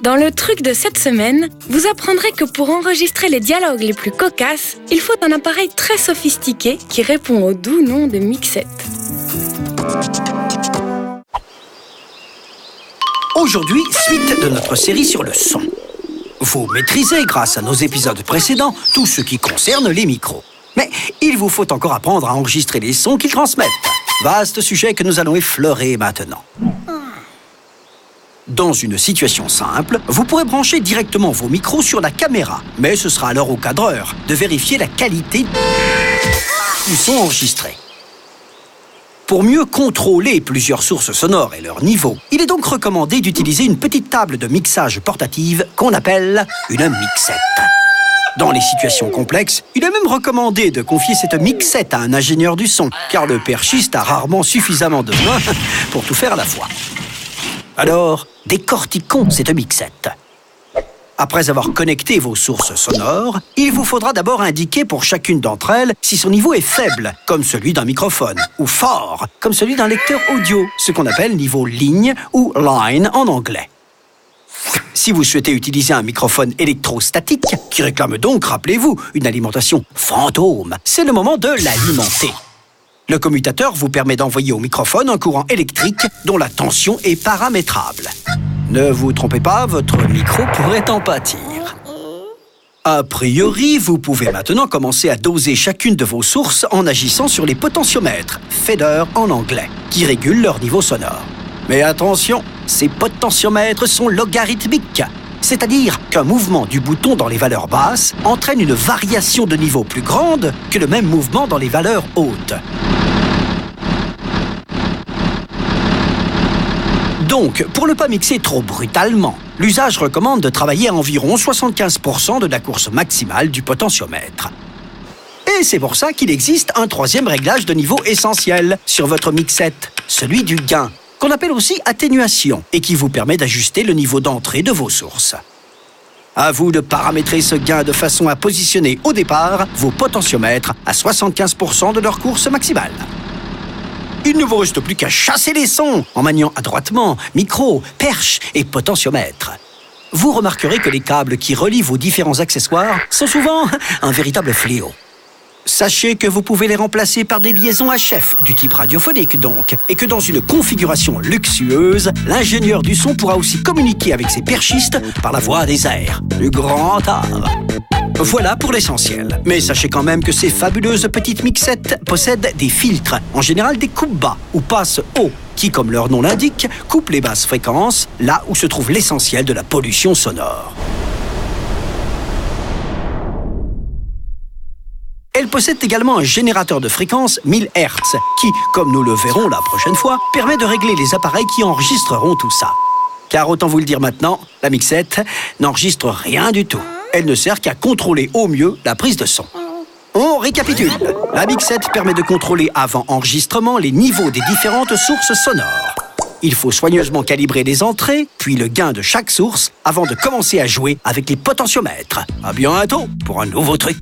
Dans le truc de cette semaine, vous apprendrez que pour enregistrer les dialogues les plus cocasses, il faut un appareil très sophistiqué qui répond au doux nom de mixette. Aujourd'hui, suite de notre série sur le son. Vous maîtrisez, grâce à nos épisodes précédents, tout ce qui concerne les micros. Mais il vous faut encore apprendre à enregistrer les sons qu'ils transmettent. Vaste sujet que nous allons effleurer maintenant. Dans une situation simple, vous pourrez brancher directement vos micros sur la caméra. Mais ce sera alors au cadreur de vérifier la qualité du son enregistré. Pour mieux contrôler plusieurs sources sonores et leur niveau, il est donc recommandé d'utiliser une petite table de mixage portative qu'on appelle une mixette. Dans les situations complexes, il est même recommandé de confier cette mixette à un ingénieur du son, car le perchiste a rarement suffisamment de mains pour tout faire à la fois. Alors, décortiquons cette mixette. Après avoir connecté vos sources sonores, il vous faudra d'abord indiquer pour chacune d'entre elles si son niveau est faible, comme celui d'un microphone, ou fort, comme celui d'un lecteur audio, ce qu'on appelle niveau ligne ou line en anglais. Si vous souhaitez utiliser un microphone électrostatique, qui réclame donc, rappelez-vous, une alimentation fantôme, c'est le moment de l'alimenter. Le commutateur vous permet d'envoyer au microphone un courant électrique dont la tension est paramétrable. Ne vous trompez pas, votre micro pourrait en pâtir. A priori, vous pouvez maintenant commencer à doser chacune de vos sources en agissant sur les potentiomètres, fader en anglais, qui régulent leur niveau sonore. Mais attention, ces potentiomètres sont logarithmiques, c'est-à-dire qu'un mouvement du bouton dans les valeurs basses entraîne une variation de niveau plus grande que le même mouvement dans les valeurs hautes. Donc, pour ne pas mixer trop brutalement, l'usage recommande de travailler à environ 75% de la course maximale du potentiomètre. Et c'est pour ça qu'il existe un troisième réglage de niveau essentiel sur votre mixette, celui du gain, qu'on appelle aussi atténuation, et qui vous permet d'ajuster le niveau d'entrée de vos sources. À vous de paramétrer ce gain de façon à positionner au départ vos potentiomètres à 75% de leur course maximale. Il ne vous reste plus qu'à chasser les sons en maniant adroitement micro, perche et potentiomètre. Vous remarquerez que les câbles qui relient vos différents accessoires sont souvent un véritable fléau. Sachez que vous pouvez les remplacer par des liaisons HF, du type radiophonique donc, et que dans une configuration luxueuse, l'ingénieur du son pourra aussi communiquer avec ses perchistes par la voie des airs. Du grand art. Voilà pour l'essentiel. Mais sachez quand même que ces fabuleuses petites mixettes possèdent des filtres, en général des coupes-bas ou passes haut, qui, comme leur nom l'indique, coupent les basses fréquences, là où se trouve l'essentiel de la pollution sonore. Elle possède également un générateur de fréquence 1000 Hz qui, comme nous le verrons la prochaine fois, permet de régler les appareils qui enregistreront tout ça. Car autant vous le dire maintenant, la mixette n'enregistre rien du tout. Elle ne sert qu'à contrôler au mieux la prise de son. On récapitule. La mixette permet de contrôler avant enregistrement les niveaux des différentes sources sonores. Il faut soigneusement calibrer les entrées, puis le gain de chaque source avant de commencer à jouer avec les potentiomètres. À bientôt pour un nouveau truc.